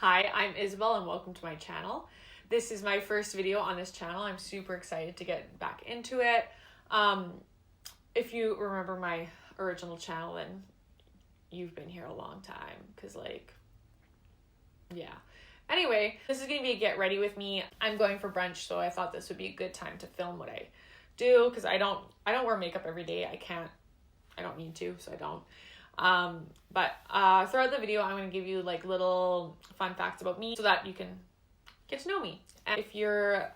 Hi, I'm Isabel and welcome to my channel. This is my first video on this channel. I'm super excited to get back into it. If you remember my original channel, then you've been here a long time because yeah. Anyway, this is going to be a get ready with me. I'm going for brunch, so I thought this would be a good time to film what I do because I don't wear makeup every day. I don't need to, so I don't. But throughout the video, I'm going to give you like little fun facts about me so that you can get to know me. And if you're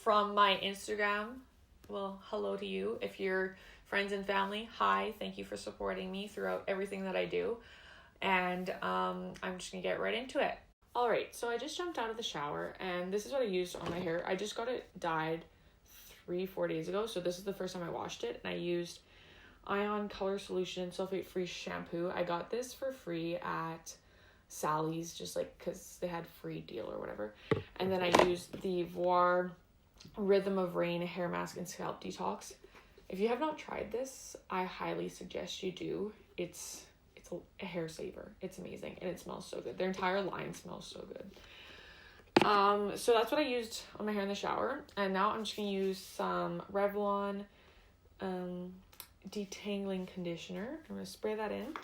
from my Instagram, well, hello to you. If you're friends and family, hi, thank you for supporting me throughout everything that I do. And I'm just going to get right into it. All right, so I just jumped out of the shower and this is what I used on my hair. I just got it dyed 3-4 days ago. So this is the first time I washed it, and I used Ion Color Solution Sulfate Free Shampoo. I got this for free at Sally's, just like because they had free deal or whatever. And then I used the Voir Rhythm of Rain Hair Mask and Scalp Detox. If you have not tried this, I highly suggest you do. It's a hair saver. It's amazing and it smells so good. Their entire line smells so good. So that's what I used on my hair in the shower. And now I'm just gonna use some Revlon detangling conditioner. I'm going to spray that in,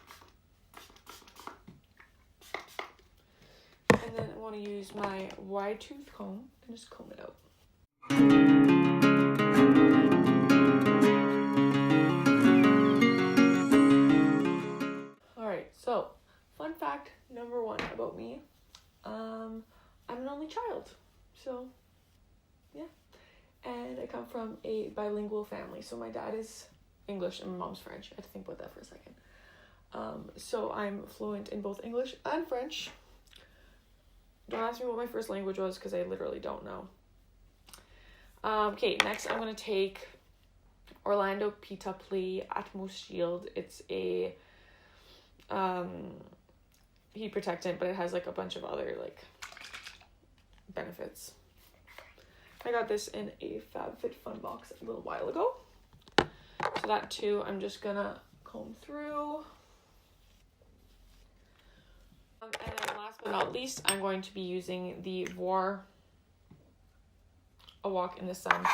and then I want to use my wide tooth comb and just comb it out. Alright, so fun fact number 1 about me, I'm an only child, so yeah, and I come from a bilingual family. So my dad is English and my mom's French. I had to think about that for a second. So I'm fluent in both English and French. Don't ask me what my first language was because I literally don't know. Okay, next I'm going to take Orlando Pita Play Atmos Shield. It's a heat protectant, but it has like a bunch of other like benefits. I got this in a FabFitFun box a little while ago. So that too, I'm just gonna comb through. And then last but not least, I'm going to be using the Voir A Walk in the Sun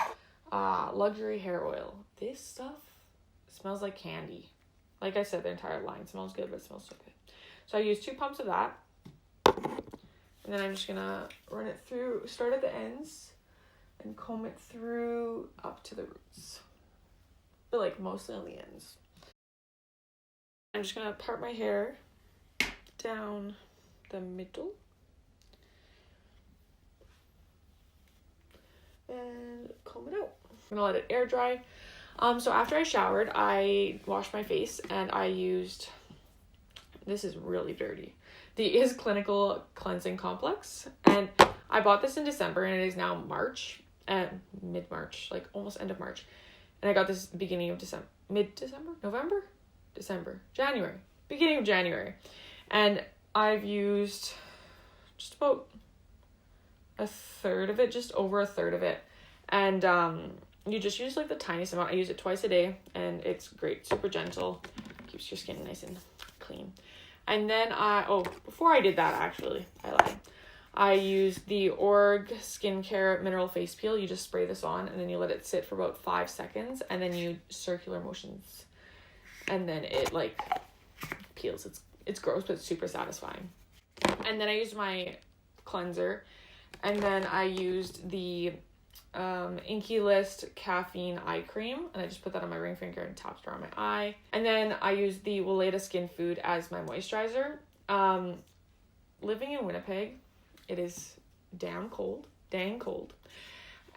luxury hair oil. This stuff smells like candy. Like I said, the entire line smells good, but it smells so good. So I used 2 pumps of that. And then I'm just gonna run it through, start at the ends and comb it through up to the roots. But like mostly on the ends. I'm just gonna part my hair down the middle and comb it out. I'm gonna let it air dry. So after I showered, I washed my face and I used, this is really dirty, the Is Clinical Cleansing Complex, and I bought this in December and it is now March, mid-March, like almost end of March. And I got this beginning of December, January, beginning of January. And I've used just about a third of it, just over a third of it. And you just use like the tiniest amount. I use it twice a day and it's great, super gentle, keeps your skin nice and clean. And then before I did that, actually, I lied. I used the Org Skincare Mineral Face Peel. You just spray this on and then you let it sit for about 5 seconds and then you circular motions and then it like peels. It's gross, but it's super satisfying. And then I used my cleanser, and then I used the Inky List Caffeine Eye Cream, and I just put that on my ring finger and tapped it around my eye. And then I used the Weleda Skin Food as my moisturizer. Living in Winnipeg, it is dang cold,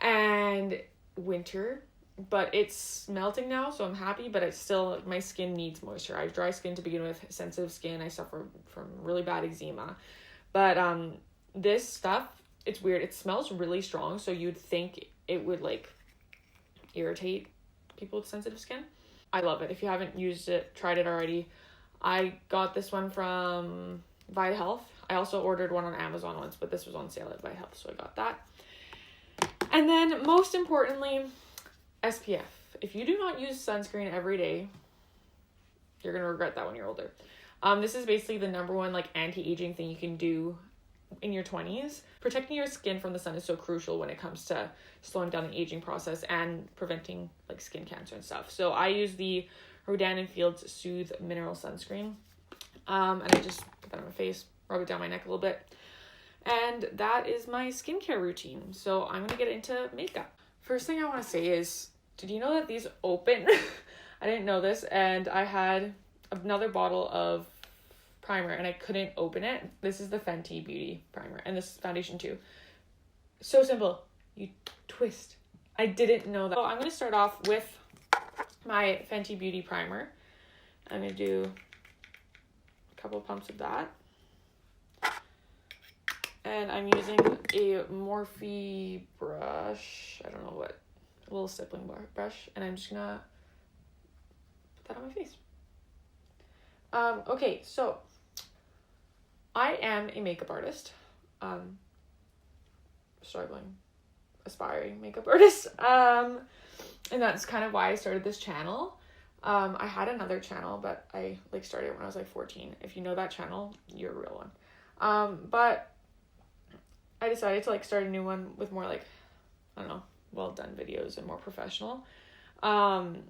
and winter, but it's melting now, so I'm happy, but it's still, my skin needs moisture. I have dry skin to begin with, sensitive skin. I suffer from really bad eczema, but this stuff, it's weird. It smells really strong, so you'd think it would like irritate people with sensitive skin. I love it. If you haven't used it, tried it already, I got this one from Vita Health. I also ordered one on Amazon once, but this was on sale at Vita Health, so I got that. And then most importantly, SPF. If you do not use sunscreen every day, you're gonna regret that when you're older. This is basically the number one like anti-aging thing you can do in your 20s. Protecting your skin from the sun is so crucial when it comes to slowing down the aging process and preventing like skin cancer and stuff. So I use the Rodan & Fields Soothe Mineral Sunscreen. And I just put that on my face, rub it down my neck a little bit. And that is my skincare routine. So I'm going to get into makeup. First thing I want to say is, did you know that these open? I didn't know this, and I had another bottle of primer and I couldn't open it. This is the Fenty Beauty primer, and this foundation too. So simple. You twist. I didn't know that. So I'm going to start off with my Fenty Beauty primer. I'm going to do a couple of pumps of that. And I'm using a Morphe brush. I don't know what. A little stippling brush. And I'm just going to put that on my face. Okay, so I am a makeup artist. Struggling, aspiring makeup artist. And that's kind of why I started this channel. I had another channel, but I started when I was 14. If you know that channel, you're a real one. But I decided to start a new one with more I don't know, well done videos and more professional, and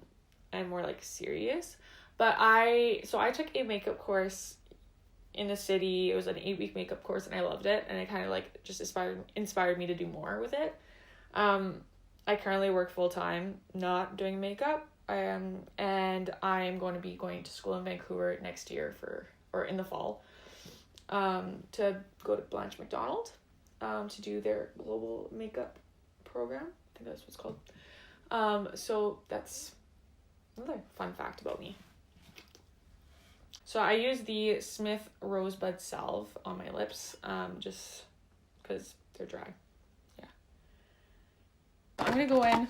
more serious. But I took a makeup course in the city. It was an 8-week makeup course and I loved it, and it kind of just inspired me to do more with it. I currently work full-time not doing makeup, and I'm going to be going to school in Vancouver next year in the fall, to go to Blanche McDonald, to do their global makeup program. I think that's what it's called. So that's another fun fact about me. So I use the Smith Rosebud Salve on my lips, just because they're dry. Yeah. I'm going to go in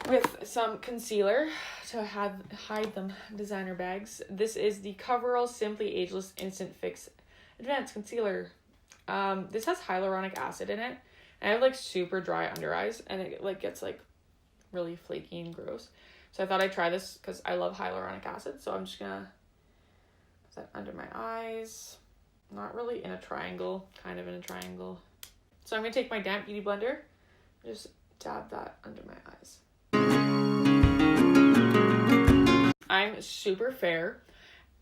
with some concealer to hide them designer bags. This is the Coverall Simply Ageless Instant Fix Advanced Concealer. This has hyaluronic acid in it. And I have super dry under eyes, and it gets really flaky and gross. So I thought I'd try this because I love hyaluronic acid. So I'm just going to that under my eyes, not really in a triangle, kind of in a triangle. So I'm going to take my damp beauty blender, just dab that under my eyes. I'm super fair,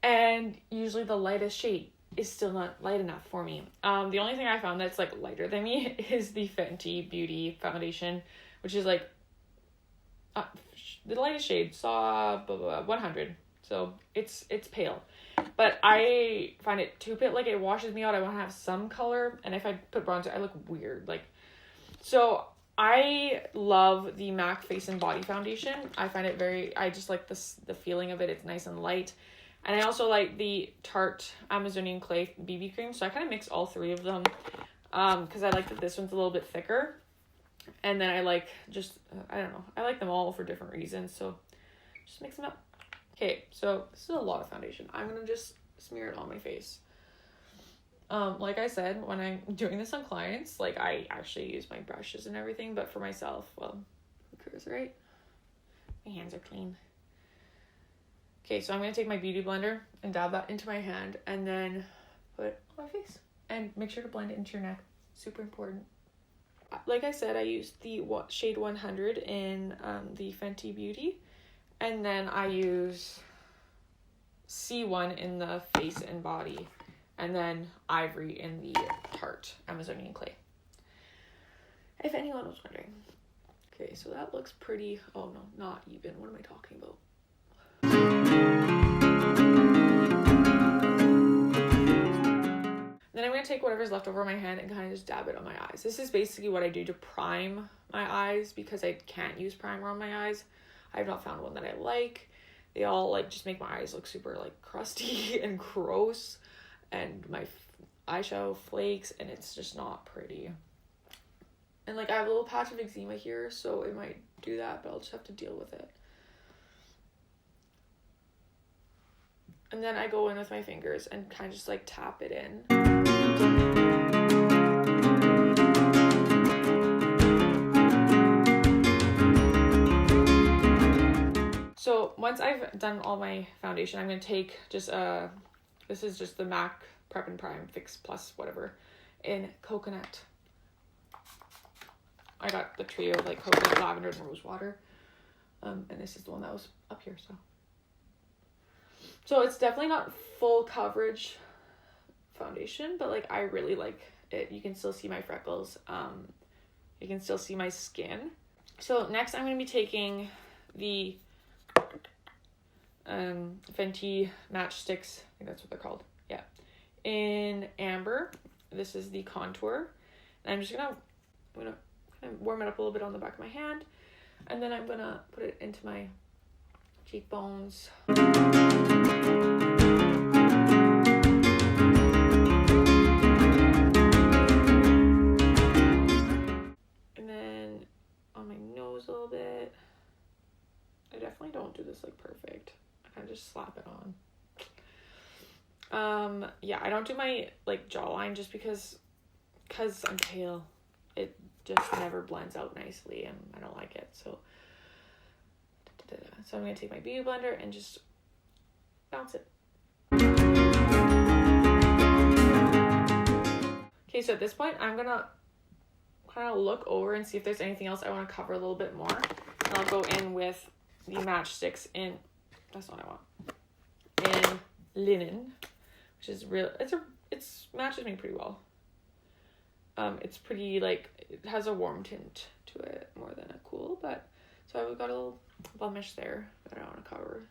and usually the lightest shade is still not light enough for me. The only thing I found that's lighter than me is the Fenty Beauty foundation, which is the lightest shade, saw 100. So it's pale. But I find it too pale. It washes me out. I want to have some color. And if I put bronzer, I look weird. So I love the MAC Face and Body Foundation. I find it I just like the feeling of it. It's nice and light. And I also like the Tarte Amazonian Clay BB cream. So I kind of mix all three of them. Because I like that this one's a little bit thicker. And then I like I don't know. I like them all for different reasons. So just mix them up. Okay, so this is a lot of foundation. I'm going to just smear it on my face. Like I said, when I'm doing this on clients, I actually use my brushes and everything, but for myself, well, who cares, right? My hands are clean. Okay, so I'm going to take my beauty blender and dab that into my hand and then put it on my face. And make sure to blend it into your neck. Super important. Like I said, I used the shade 100 in the Fenty Beauty. And then I use C1 in the Face and Body. And then Ivory in the Tarte Amazonian Clay. If anyone was wondering. Okay, so that looks pretty... Oh, no, not even. What am I talking about? Then I'm going to take whatever's left over my hand and kind of just dab it on my eyes. This is basically what I do to prime my eyes because I can't use primer on my eyes. I've not found one that I like. They all just make my eyes look super crusty and gross, and my eyeshadow flakes, and it's just not pretty. And I have a little patch of eczema here, so it might do that, but I'll just have to deal with it. And then I go in with my fingers and kind of just tap it in. So once I've done all my foundation, I'm going to take this is just the MAC Prep and Prime Fix Plus whatever. in coconut. I got the trio of like coconut, lavender, and rose water. And this is the one that was up here, so it's definitely not full coverage foundation, but like I really like it. You can still see my freckles. You can still see my skin. So next I'm going to be taking the Fenty matchsticks. I think that's what they're called. Yeah. In amber. This is the contour. And I'm just going to kind of warm it up a little bit on the back of my hand. And then I'm going to put it into my cheekbones. And then on my nose a little bit. I definitely don't do this like perfect. I kind of just slap it on. Yeah, I don't do my like jawline just because I'm pale. It just never blends out nicely and I don't like it. So I'm going to take my beauty blender and just bounce it. Okay, so at this point, I'm going to kind of look over and see if there's anything else I want to cover a little bit more. And I'll go in with the matchsticks in, that's not what I want, in linen, which is real, it's matches me pretty well. It's pretty, like, it has a warm tint to it more than a cool, but, so I've got a little blemish there that I want to cover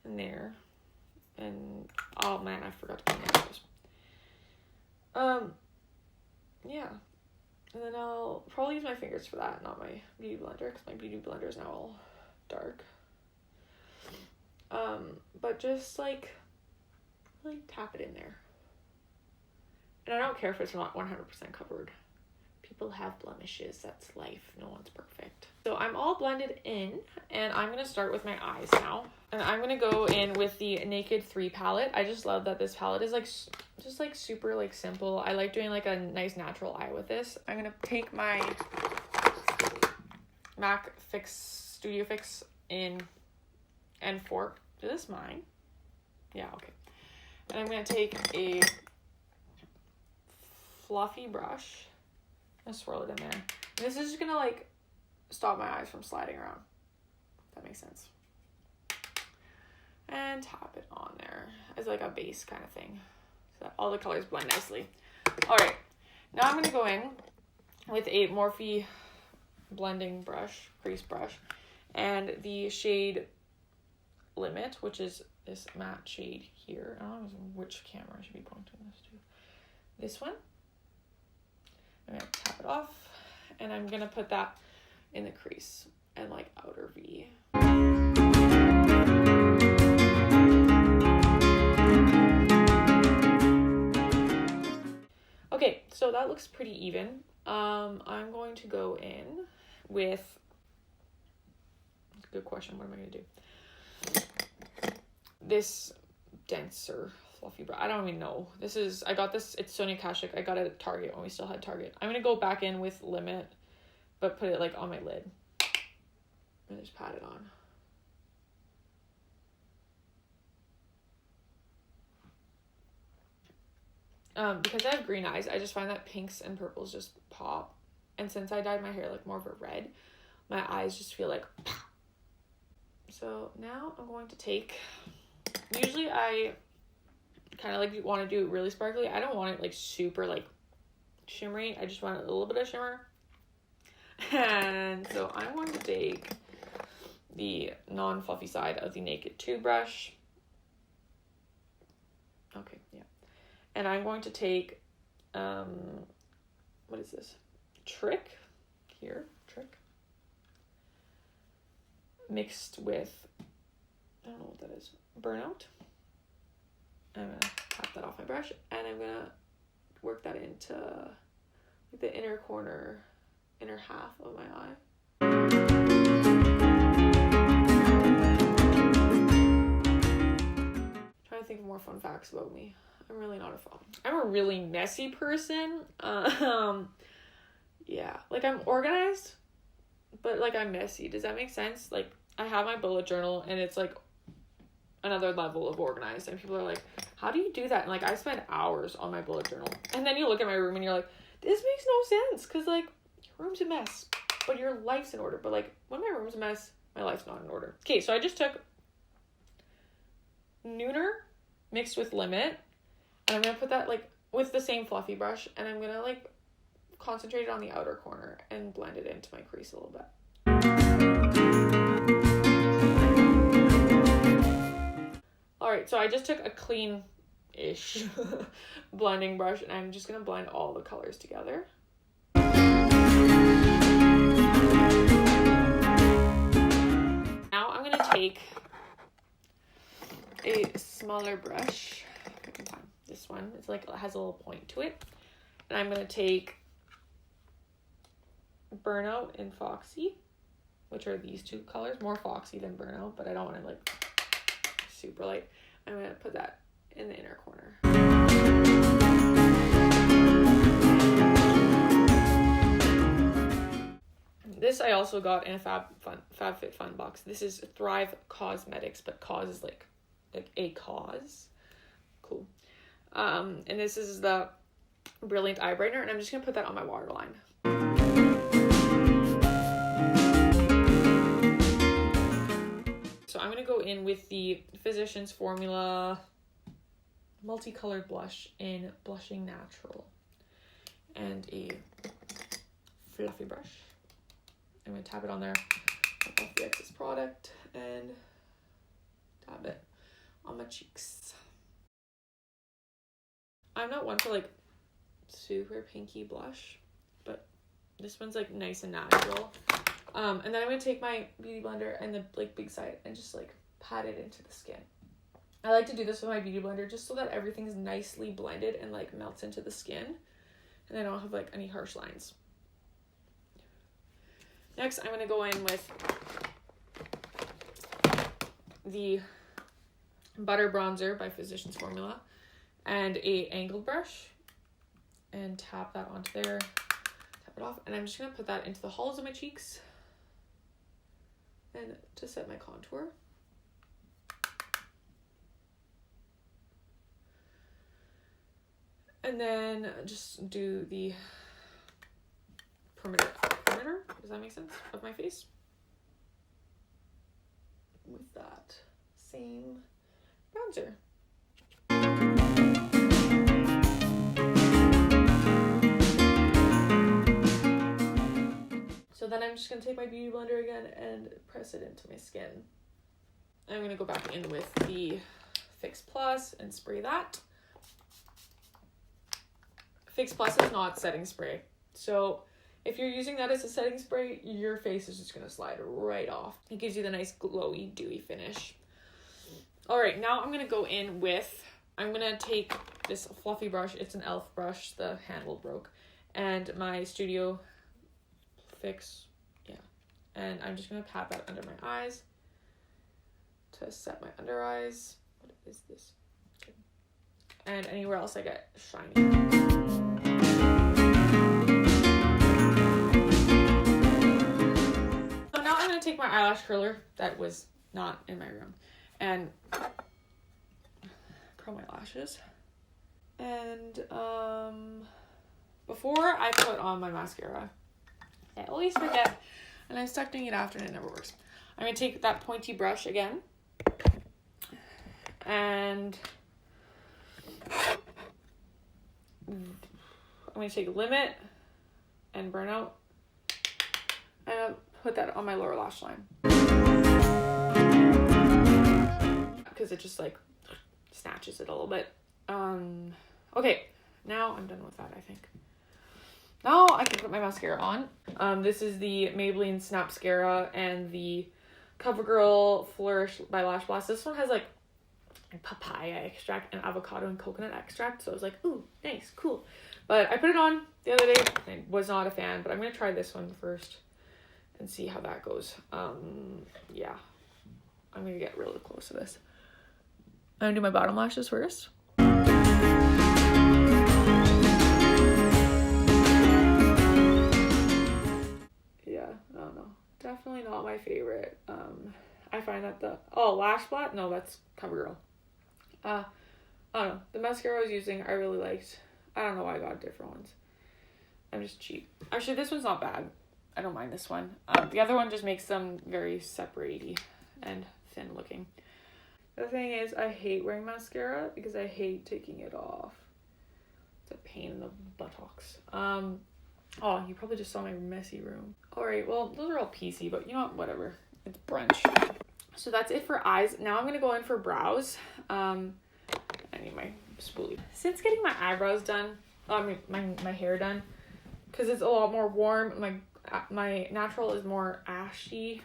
in there. And, oh man, I forgot to put my nose. Yeah. And then I'll probably use my fingers for that, not my beauty blender, because my beauty blender is now all dark. But just, like, really tap it in there. And I don't care if it's not 100% covered. People have blemishes. That's life. No one's perfect. So I'm all blended in, and I'm going to start with my eyes now. And I'm going to go in with the Naked 3 palette. I just love that this palette is like just like super like simple. I like doing like a nice natural eye with this. I'm going to take my MAC Studio Fix in N4. Is this mine? Yeah, okay. And I'm going to take a fluffy brush and swirl it in there. And this is just gonna like stop my eyes from sliding around, if that makes sense. And tap it on there as like a base kind of thing, so that all the colors blend nicely. All right, now I'm gonna go in with a Morphe blending brush, crease brush, and the shade Limit, which is this matte shade here. I don't know which camera I should be pointing this to. This one. I'm going to tap it off, and I'm going to put that in the crease and like outer V. Okay, so that looks pretty even. I'm going to go in with, that's a good question, what am I going to do? This denser fluffy brush. I don't even know. I got this, it's Sonia Kashuk. I got it at Target when we still had Target. I'm going to go back in with Limit, but put it like on my lid. And just pat it on. Because I have green eyes, I just find that pinks and purples just pop. And since I dyed my hair like more of a red, my eyes just feel like pop. So now I'm going to take, usually I kind of like want to do it really sparkly. I don't want it like super like shimmery. I just want a little bit of shimmer. And so I'm going to take the non-fluffy side of the Naked 2 brush. Okay, yeah. And I'm going to take, what is this? Trick. Mixed with, I don't know what that is, Burnout. I'm going to tap that off my brush, and I'm going to work that into like the inner half of my eye. Trying to think of more fun facts about me. I'm really not I'm a really messy person. Yeah, like I'm organized, but like I'm messy. Does that make sense? Like I have my bullet journal, and it's like another level of organized. And people are like, how do you do that? And like, I spend hours on my bullet journal. And then you look at my room and you're like, this makes no sense. Cause like, your room's a mess, but your life's in order. But like, when my room's a mess, my life's not in order. Okay, so I just took Nooner mixed with Limit, and I'm gonna put that like with the same fluffy brush, and I'm gonna like concentrate it on the outer corner and blend it into my crease a little bit. Alright, so I just took a clean-ish blending brush, and I'm just gonna blend all the colors together. Now I'm gonna take a smaller brush. This one, it's like, it has a little point to it. And I'm gonna take Burnout and Foxy, which are these two colors, more Foxy than Burnout, but I don't want to like super light. I'm gonna put that in the inner corner. This I also got in a FabFitFun box. This is Thrive Cosmetics, but cause is like a cause. Cool. And this is the Brilliant Eye Brightener, and I'm just gonna put that on my waterline. So I'm gonna go in with the Physicians Formula multicolored blush in Blushing Natural, and a fluffy brush. I'm gonna tap it on there, wipe off the excess product, and tap it on my cheeks. I'm not one for like super pinky blush, but this one's like nice and natural. And then I'm gonna take my beauty blender and the like big side and just like pat it into the skin. I like to do this with my beauty blender just so that everything's nicely blended and like melts into the skin, and I don't have like any harsh lines. Next, I'm gonna go in with the Butter Bronzer by Physicians Formula and a angled brush, and tap that onto there, tap it off, and I'm just gonna put that into the hollows of my cheeks and to set my contour. And then just do the perimeter, does that make sense, of my face with that same bronzer. So then I'm just going to take my beauty blender again and press it into my skin. I'm going to go back in with the Fix Plus and spray that. Fix Plus is not setting spray. So if you're using that as a setting spray, your face is just going to slide right off. It gives you the nice glowy, dewy finish. All right, now I'm going to go in with, I'm going to take this fluffy brush. It's an e.l.f. brush. The handle broke. And my Studio Fix, yeah. And I'm just going to pat that under my eyes to set my under eyes. What is this? Okay. And anywhere else I get shiny. So now I'm going to take my eyelash curler that was not in my room and curl my lashes. And before I put on my mascara, I always forget, and I'm stuck doing it after and it never works. I'm going to take that pointy brush again, and I'm going to take Limit and Burnout and put that on my lower lash line, because it just like snatches it a little bit. Okay, now I'm done with that, I think. Now I can put my mascara on. This is the Maybelline Snapscara and the CoverGirl Flourish by Lash Blast. This one has like papaya extract and avocado and coconut extract. So I was like, ooh, nice, cool. But I put it on the other day. I was not a fan, but I'm going to try this one first and see how that goes. Yeah, I'm going to get really close to this. I'm going to do my bottom lashes first. Yeah, I don't know. Definitely not my favorite I find that Lash Blast, no, that's CoverGirl. I don't know, the mascara I was using I really liked. I don't know why I got different ones. I'm just cheap. Actually, this one's not bad. I don't mind this one. The other one just makes them very separate-y and thin looking. The thing is, I hate wearing mascara because I hate taking it off. It's a pain in the buttocks. Oh, you probably just saw my messy room. Alright, well, those are all PC, but you know what? Whatever. It's brunch. So that's it for eyes. Now I'm going to go in for brows. I need my spoolie. Since getting my eyebrows done, my hair done, because it's a lot more warm, my natural is more ashy.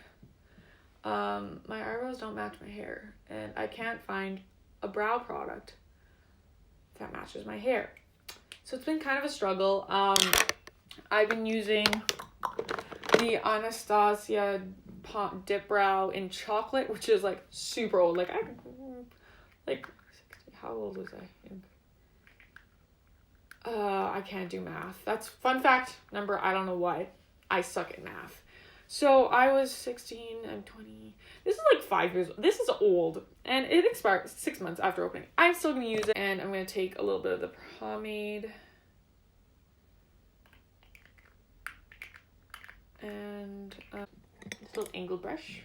My eyebrows don't match my hair, and I can't find a brow product that matches my hair. So it's been kind of a struggle. I've been using the Anastasia Dip Brow in chocolate, which is like super old. How old was I? I can't do math. That's fun fact number. I don't know why. I suck at math. So I was 16, I'm 20. This is like 5 years. This is old, and it expired 6 months after opening. I'm still gonna use it, and I'm gonna take a little bit of the pomade. And this little angle brush.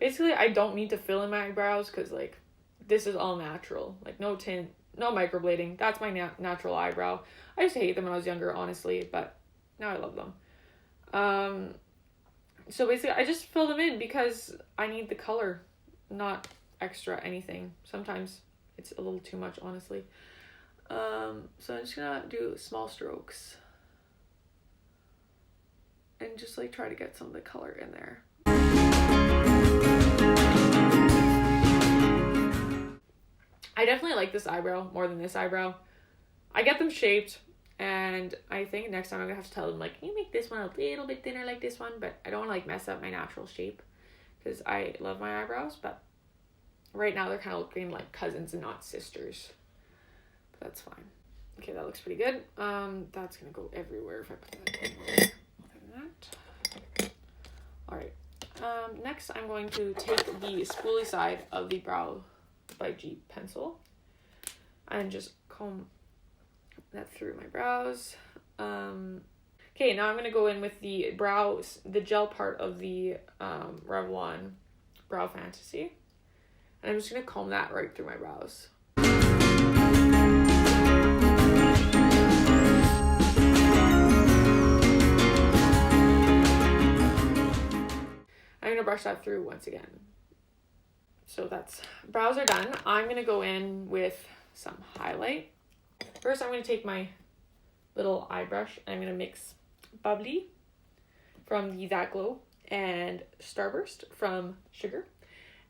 Basically, I don't need to fill in my eyebrows because like this is all natural. Like no tint, no microblading. That's my natural eyebrow. I used to hate them when I was younger, honestly, but now I love them. So basically, I just fill them in because I need the color, not extra anything. Sometimes it's a little too much, honestly. So I'm just gonna do small strokes. And just like try to get some of the color in there. I definitely like this eyebrow more than this eyebrow. I get them shaped, and I think next time I'm gonna have to tell them like, can you make this one a little bit thinner like this one? But I don't want to like mess up my natural shape because I love my eyebrows, but right now they're kind of looking like cousins and not sisters. But that's fine. Okay, that looks pretty good. That's gonna go everywhere if I put that anywhere. Alright, next I'm going to take the spoolie side of the Brow by G pencil and just comb that through my brows. Okay, now I'm going to go in with the gel part of the Revlon Brow Fantasy, and I'm just going to comb that right through my brows. I'm going to brush that through once again. So brows are done. I'm going to go in with some highlight. First, I'm going to take my little eye brush and I'm going to mix Bubbly from the That Glow and Starburst from Sugar.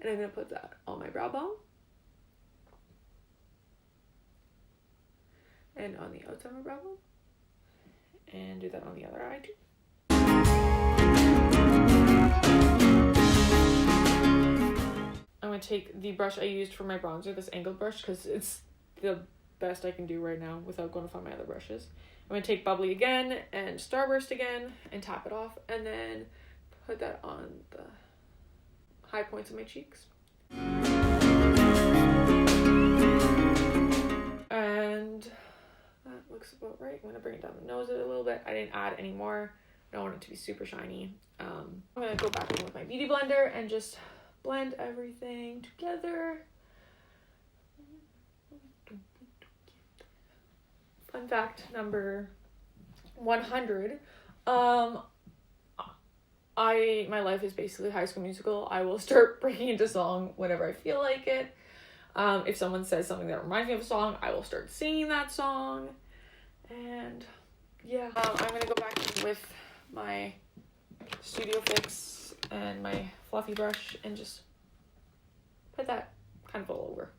And I'm going to put that on my brow bone. And on the outside of my brow bone. And do that on the other eye too. I'm going to take the brush I used for my bronzer, this angled brush, because it's the best I can do right now without going to find my other brushes. I'm going to take Bubbly again and Starburst again and tap it off and then put that on the high points of my cheeks. And that looks about right. I'm going to bring it down the nose a little bit. I didn't add any more. I don't want it to be super shiny. I'm going to go back in with my beauty blender and just blend everything together. Fun fact number 100. My life is basically High School Musical. I will start breaking into song whenever I feel like it. If someone says something that reminds me of a song, I will start singing that song. And yeah, I'm gonna go back in with my Studio Fix and my fluffy brush and just put that kind of all over.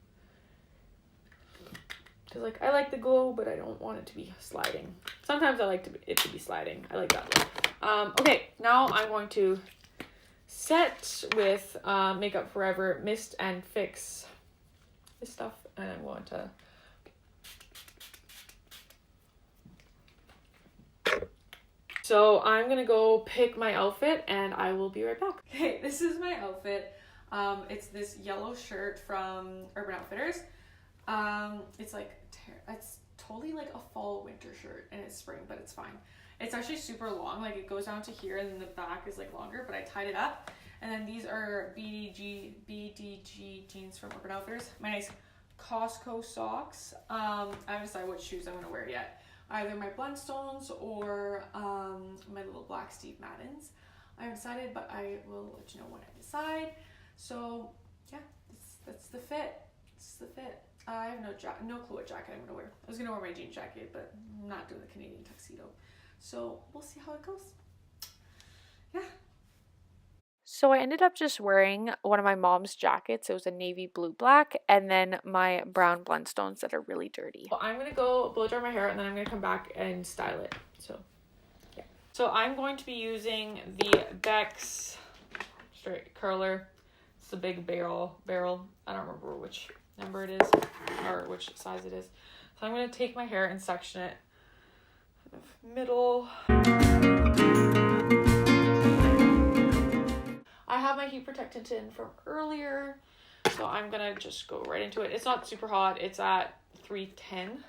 Because like I like the glow, but I don't want it to be sliding. Sometimes I like it to be sliding. I like that look. Okay, now I'm going to set with Makeup Forever Mist and Fix this stuff, and I'm going to so I'm gonna go pick my outfit and I will be right back. Okay, this is my outfit. It's this yellow shirt from Urban Outfitters. It's like, it's totally like a fall winter shirt and it's spring, but it's fine. It's actually super long, like it goes down to here and then the back is like longer, but I tied it up. And then these are BDG jeans from Urban Outfitters. My nice Costco socks. I haven't decided what shoes I'm gonna wear yet. Either my Blundstones or my little black Steve Maddens. I haven't decided, but I will let you know when I decide. So yeah, that's the fit. It's the fit. I have no clue what jacket I'm gonna wear. I was gonna wear my jean jacket, but I'm not doing the Canadian tuxedo. So we'll see how it goes. Yeah. So I ended up just wearing one of my mom's jackets. It was a navy blue black, and then my brown Blundstones that are really dirty. Well, I'm gonna go blow dry my hair and then I'm gonna come back and style it. So yeah. So I'm going to be using the Bex straight curler. It's the big barrel. I don't remember which number it is or which size it is. So I'm gonna take my hair and section it middle. I have my heat protectant in from earlier, so I'm gonna just go right into it. It's not super hot, it's at 310.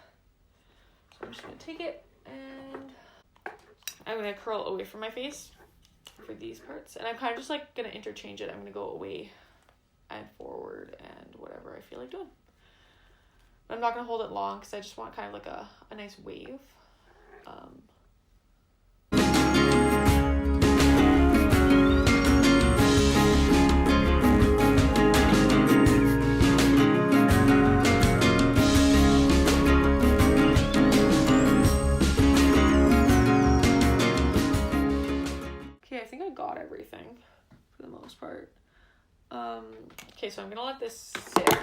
So I'm just gonna take it and I'm gonna curl away from my face for these parts. And I'm kind of just like gonna interchange it. I'm gonna go away and forward and whatever I feel like doing. But I'm not gonna hold it long because I just want kind of like a nice wave. Okay, I think I got everything for the most part. Okay, so I'm gonna let this sit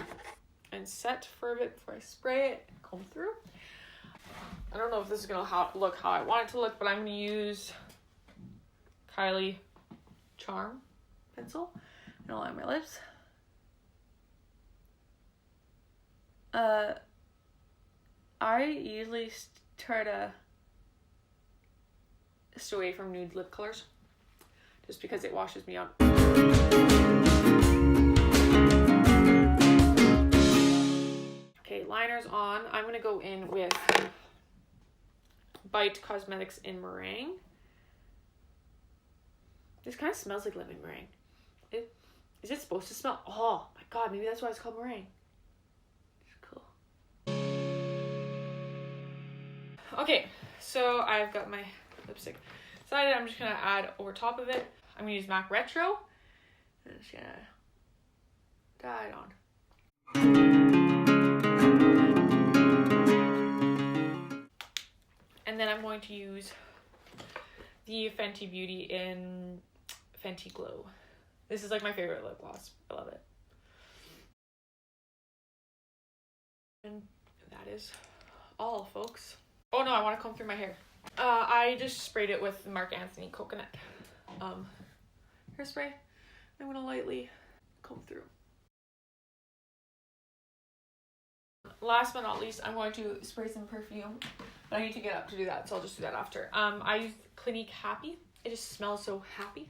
and set for a bit before I spray it and comb through. I don't know if this is gonna look how I want it to look, but I'm gonna use Kylie Charm pencil and align my lips. I usually try to stay away from nude lip colors just because it washes me out. Okay, liner's on. I'm gonna go in with Bite Cosmetics in Meringue. This kind of smells like lemon meringue. Is it supposed to smell? Oh my god, maybe that's why it's called meringue. It's cool. Okay, so I've got my lipstick decided. I'm just gonna add over top of it. I'm gonna use MAC Retro. I'm just gonna dye it on. And then I'm going to use the Fenty Beauty in Fenty Glow. This is like my favorite lip gloss. I love it. And that is all, folks. Oh no, I want to comb through my hair. I just sprayed it with Marc Anthony Coconut hairspray. I'm going to lightly comb through. Last but not least, I'm going to spray some perfume, but I need to get up to do that, so I'll just do that after. I use Clinique Happy. It just smells so happy.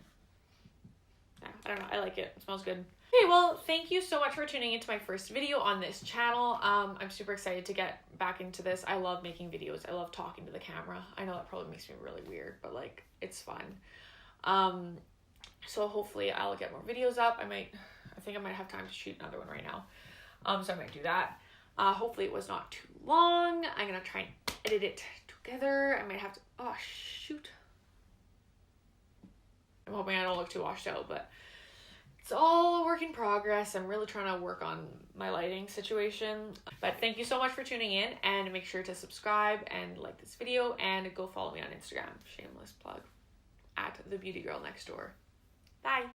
Yeah, I don't know, I like it. It smells good. Okay, well, thank you so much for tuning into my first video on this channel. I'm super excited to get back into this. I love making videos. I love talking to the camera. I know that probably makes me really weird, but like, it's fun. So hopefully I'll get more videos up. I think I might have time to shoot another one right now. So I might do that. Hopefully it was not too long. I'm gonna try and edit it together. I might have to, oh shoot. I'm hoping I don't look too washed out, but it's all a work in progress. I'm really trying to work on my lighting situation. But thank you so much for tuning in, and make sure to subscribe and like this video and go follow me on Instagram. Shameless plug. @TheBeautyGirlNextDoor. Bye.